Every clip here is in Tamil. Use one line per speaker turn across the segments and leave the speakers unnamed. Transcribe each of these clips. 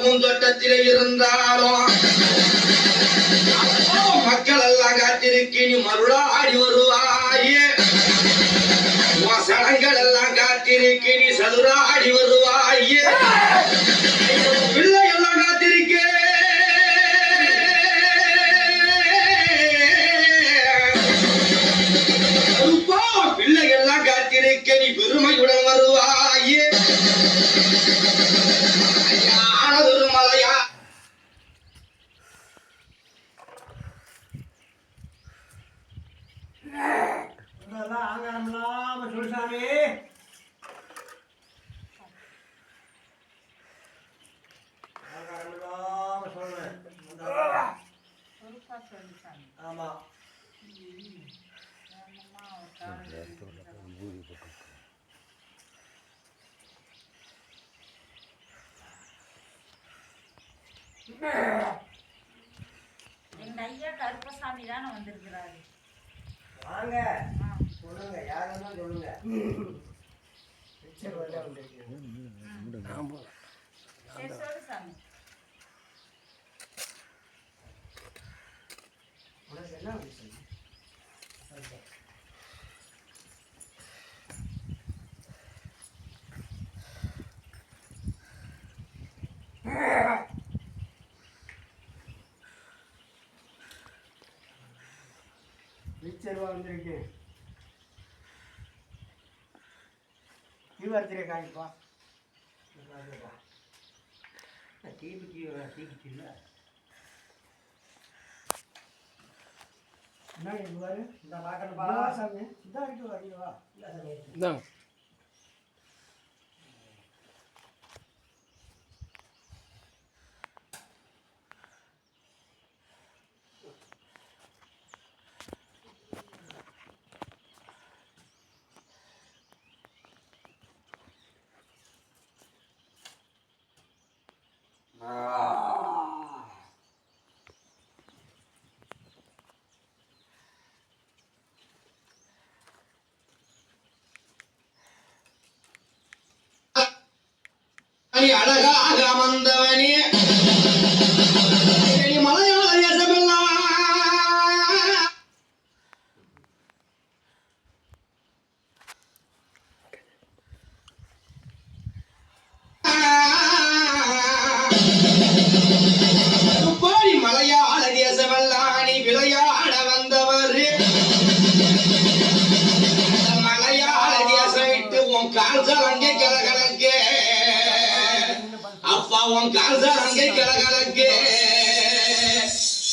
பூந்தோட்டத்திலே இருந்தாலும் மக்கள் எல்லாம் காத்திருக்கி நீ மருளாடி வருவாயே சடங்கள் எல்லாம் காத்திருக்கி நீ சதுராடி வருவாயே பிள்ளை எல்லாம் காத்திருக்க பிள்ளை எல்லாம் காத்திருக்க நீ பெருமையுடன் வருவாயே
ஆமா
எங்க ஐயா கருப்பசாமி தானே வந்திருக்கிறாரு.
வாங்க சொல்லுங்க, யாருன்னா சொல்லுங்க.
சாமி
என்ன விஷயம்? பிக்சர் வந்திருக்கேன். தீவிரத்திலே காணிப்பா தீபிச்சு இல்லை என்ன பாரு இந்த பார்க்கணும் சாமி இந்த வரைக்கும் வரீங்களா இல்லை
அழகாக அமர்ந்தவனே மலையாள தேசமெல்லாம் மலையாள தேசமெல்லாம் நீ விளையாட வந்தவர் மலையாள தேசம் விட்டு உன் கால்கள் அங்கே கலகலங்கே அப்பா உன் கால்கள் அங்கே கலகலங்கே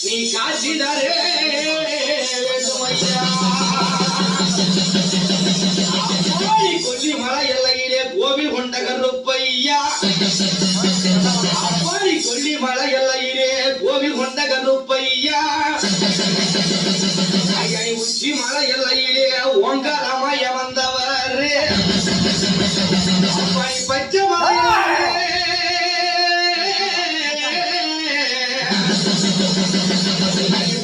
நீ காட்சி தரே கொல்லி மலை எல்லையிலே கோவில் கொண்ட கருப்பையா அப்பாடி கொல்லி மலை எல்லையிலே கோவில் கொண்ட கருப்பையா ஐயனை உச்சி மலை எல்லையிலே ஓங்காரமாய வந்தவர் அப்படி பச்சை மலையிலே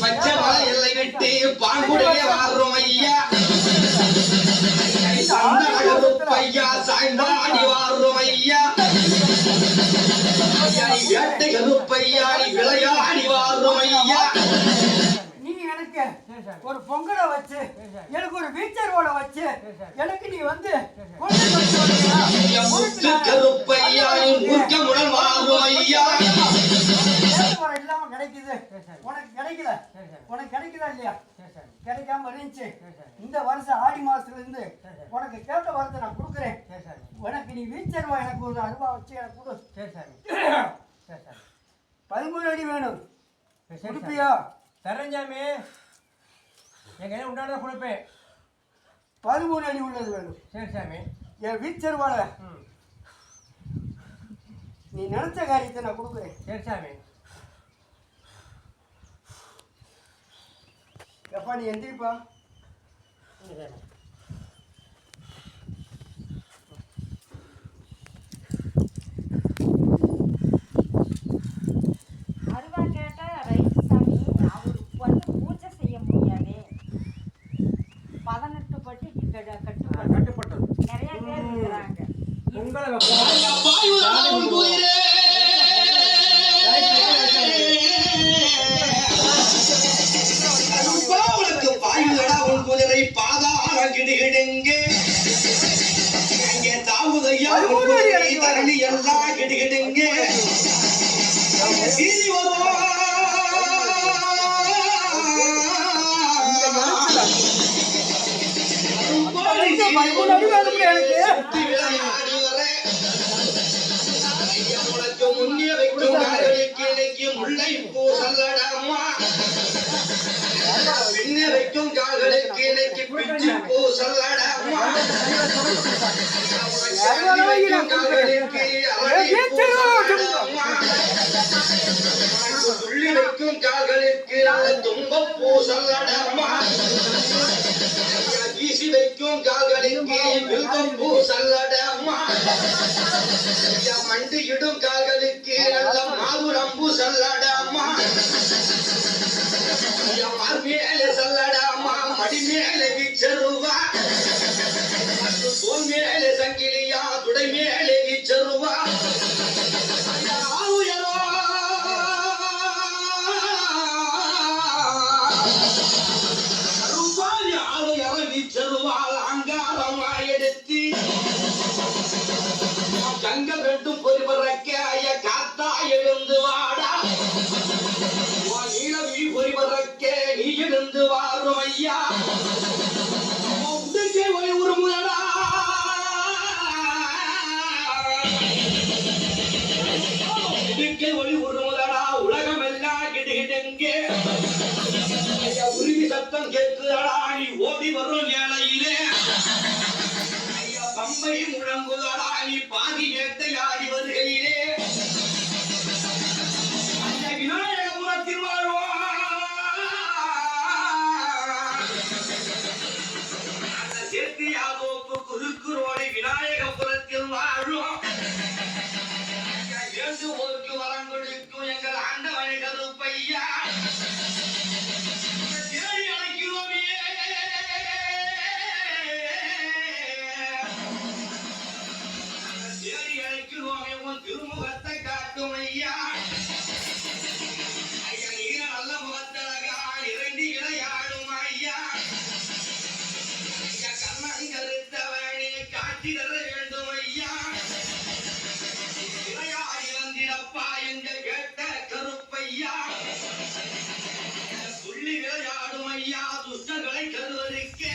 பச்சை மலை எல்லை விட்டு பாங்குடைய வாரும் ஐயா கருப்பையா சாய்ந்தாடி வாரும் ஐயா வேட்டை கருப்பையா விளையாடி வாரும் ஐயா
எனக்கு ஒரு பொங்கலை வச்சு எனக்கு ஒரு வீச்சர் ஓட வச்சு எனக்கு நீ வந்து கொண்டு வந்து வந்தீங்களா?
முத்து கருப்பையா முருகமுடன் வாழும் ஐயா
வரம் இல்லாம கிடைக்குது உனக்கு கிடைக்கல உனக்கு கிடைக்குதா இல்லையா? கிடைக்காம இருந்துச்சு. இந்த வருஷம் ஆடி மாசத்துல இருந்து உனக்கு கேட்ட வரத்தை நான் கொடுக்குறேன். உனக்கு நீ வீச்சர்வா எனக்கு ஒரு அருவா வச்சு எனக்கு கொடு. 13 அடி வேணும். கொடுப்பியா?
தரஞ்சாமி எங்க உண்டான கொடுப்பேன்.
13 அடி உள்ளது வேணும்.
சரி சாமி.
என் வீச்சர்வால நீ நினைச்ச காரியத்தை நான் கொடுக்குறேன்.
சரி சாமி.
எப்பா நீ எந்திரிப்பா.
அருவா கேட்டா ரைட்டு சாமி. அவருக்கு வந்து பூஜை செய்ய முடியாதே. 18 பட்டிக்கு கட்டுப்பட்டது. நிறைய பேர் இருக்கிறாங்க.
உங்களை
வாயுதாவும் குதிரே உனக்கு வாயுதடா உன் குதிரை பாதாள கிடுகிடுங்க இங்கே தாவுதையா உன் குதிரை தரணி எல்லாம் கிடுகிடுங்க சீரி வருவா உனக்கு முன்னே வைக்கும் காதலுக்கு இன்னைக்கு முல்லை பூ சல்லடாமா பின்னே வைக்கும் காதலுக்கு இன்னைக்கு பிச்சு பூ சல்லடாமா வைக்கும் காதலுக்கு அழகி பூ சல்லடாமா துள்ளி வைக்கும் காதலுக்கு தும்ப பூ சல்லடாமா வீசி வைக்கும் காதலுக்கு வில்வம் பூ சல்லடாமா மண்டி இடும் கால்களுக்கு நல்ல மாதுரம்பு சல்லடாமா மேலே சல்லடாமா மடி மேலே வீச்சருவா தோல் மேலே சங்கிலியா துடை மேலே வீச்சருவா வீச்சருவால் அங்காரமா எடுத்து கங்க வெட்டும் பொறிபறக்க ஐய காத்தா எழுந்து வாடா நீளவி பொறிபறக்க நீ எழுந்து வாரும் ஐயா ஒய் உருமுதடா ஒளி உருமுதடா உலகம் எல்லாம் கிடுகிடுங்க ஐயா உருவி சத்தம் கேட்குதடா நீ ஓடி வரும் வேளையிலே பம்பை முழங்குதடா நீ பாதி வேட்டையாடி வருகையிலே அந்த விநாயகபுரத்தில் வாழ்வா அந்த சேர்த்தியாதோப்பு குறுக்குரோடி விநாயகபுரத்தில் வாழும் வேண்டுவோருக்கு வரம் கொடுக்கும் எங்கள் ஆண்டவனை கருப்பையா தேடி அழைக்கிறோமே தேடி அழைக்கிறோமே உன் திருமுகத்தை காட்டும் ஐயா ஐயா நீர நல்ல முகத்தழகா இறங்கி விளையாடும் ஐயா ஐயா கண்ணன் கருத்தவனே காட்சி தர வேண்டும் ஐயா விளையாடி வந்திடப்பா எங்கள் கேட்ட கருப்பையா துள்ளி விளையாடும் ஐயா துஷ்டங்களை கருவருக்கே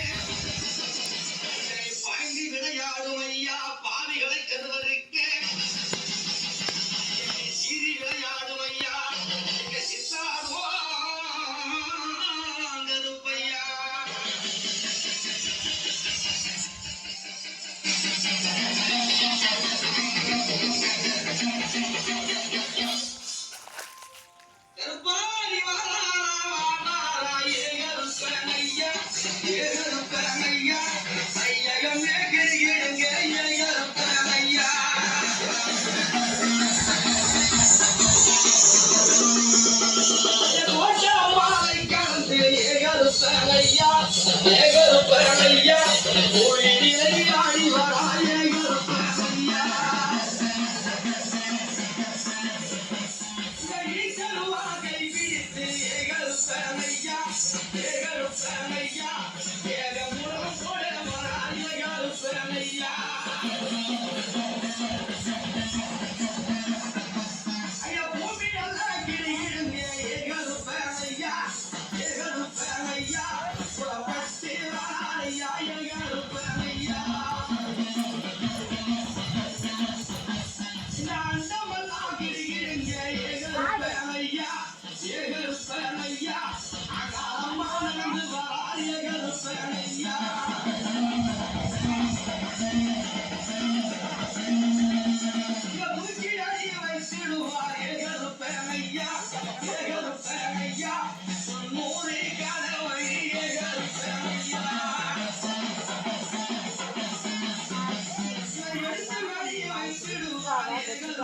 பாய்ந்து விளையாடும் ஐயா பாவிகளை கருவருக்கே சீறி விளையாடும் ஐயா சித்தாடுவோம் கருப்பையா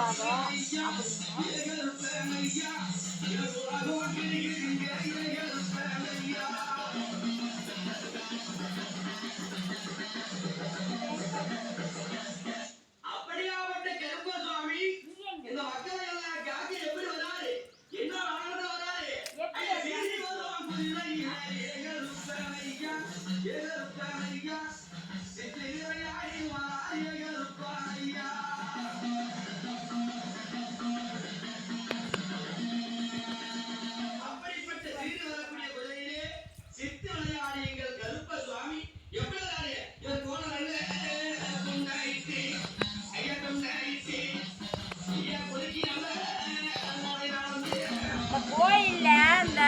ஆசீர்வாதம் அப்படின்னு.
அப்படியாப்பட்ட கருப்ப சுவாமி இந்த மக்களை எல்லாம் காட்டி எப்படி வராரு? என்ன வாழ்ந்து வராரு?
எப்படி
ஐயா, வீதி வருவான் புள்ளையா, ஏகருப்பனையா, ஏகருப்பனையா, சித்திரையாடி வா, ஏகருப்பனையா. அப்படிப்பட்ட சீடு வரக்கூடிய குதிரையிலே சித்து விளையாடி எங்கள் கருப்ப சுவாமி எப்படி வராரு? இவர் போன கொண்டாயிட்டு ஐயா கொண்டாயிட்டு ஐயா கொலுக்கி நம்ம நடந்து
இந்த கோயில்ல இந்த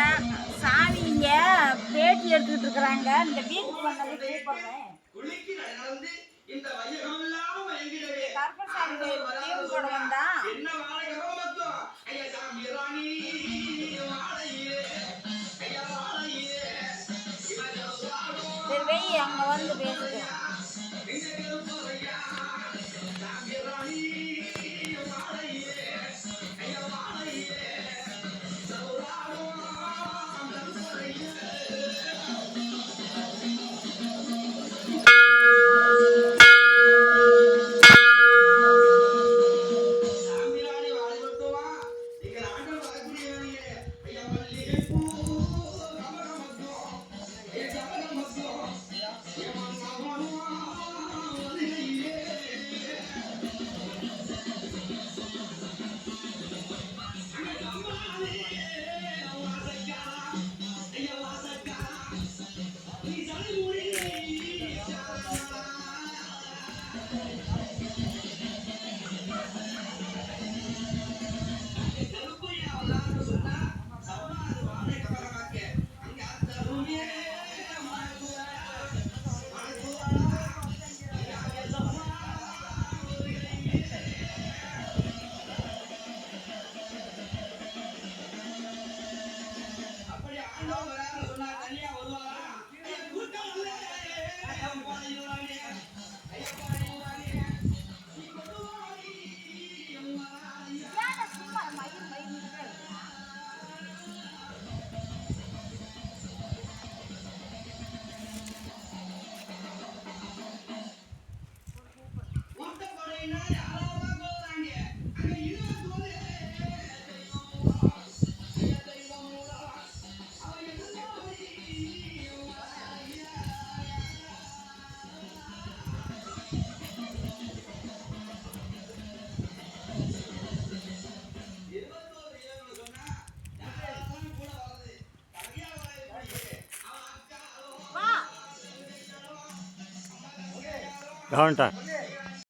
சாமிங்க பேட்டி எடுத்துக்கிட்டு இருக்கிறாங்க. இந்த வீட்டுக்கு வந்தது கூப்பிடுறேன்.
குளிக்கு நடந்து இந்த வையகமெல்லாம் மயங்கிடவே
கருப்பசாமி தீவு கூட வந்தா
என்ன வாழையகம் மொத்தம் ஐயா சாமி ராணி வாழையே ஐயா வாழையே இவன்
சரி வெய் அங்க வந்து பேசுகிறேன்.
எங்க கருப்பையா சாமி ராணி வாழையே ஐயா வாழையே சௌராடோ கருப்பையே சாமிராணி வாழைப்பட்டுவா நீங்கள் ஆண்டவர் வரக்கூடியவனே ஐயா மல்லிகைப்பூ கமலமத்தம் ஐயா கமலமத்தம் ஏமான் மாமனுவா வருகையிலே அங்க கம்மாலே வாசக்காரா ஐயா வாசக்காரா நீ தலைமுடி கருப்பையா வரான்னு சொன்னா சவனாறு வாழை கமலமாக்க அங்க அந்த ரூமே மணக்குவா ஐயா எல்லம்மா வருகையிலே அப்படி ஆண்டவன் வரான்னு சொன்னா தனியா வருவாரா? ஐயா கூட்டம் இல்ல. ஐயா பாடிடுவானே. ஐயா பாடிடுவானே. நீ கொண்டு வாடி, அம்மா, ஐயா.
ஏன்டா சும்மா மயில் மயில்னுட்டே இருக்க?
கூட்டப்படையினா யாராவது போறாங்க. அங்க இருபது வந்து, ஐயா தெய்வம் மூலா. அவன் என்ன போய், அம்மா, ஐயா. இருபத்தோரு ஏழுன்னு சொன்னா யாராவது கூட வர்றது. தனியா வரக்கூடிய அவன் அக்கா,
வா
கவனிட்டா
ஓகே